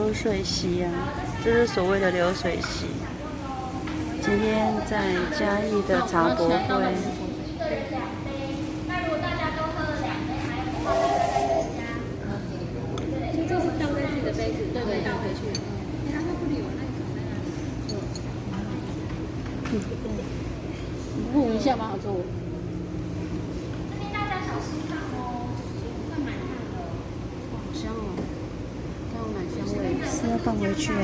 流水席啊，这是所谓的流水席。今天在嘉义的茶博会。那如果大家都喝了2杯，还有就这是倒下去的杯子，对对，倒回去。然后不理我，那你躺在那里。你呼一下蛮好做。这边大家小心看哦，快满烫了。哇，好香哦，它有奶香味。是要放回去啊。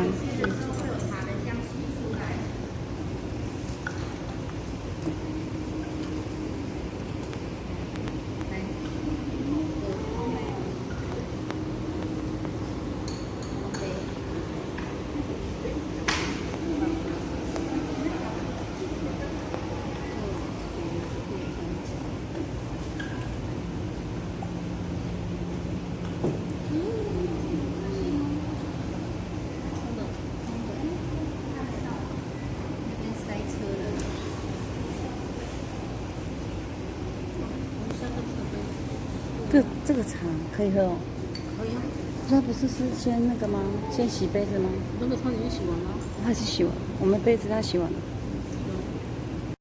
这个茶可以喝哦。可以啊。它不是先那个吗？先洗杯子吗？那个汤已经洗完了。他是洗完，我们杯子他洗完了。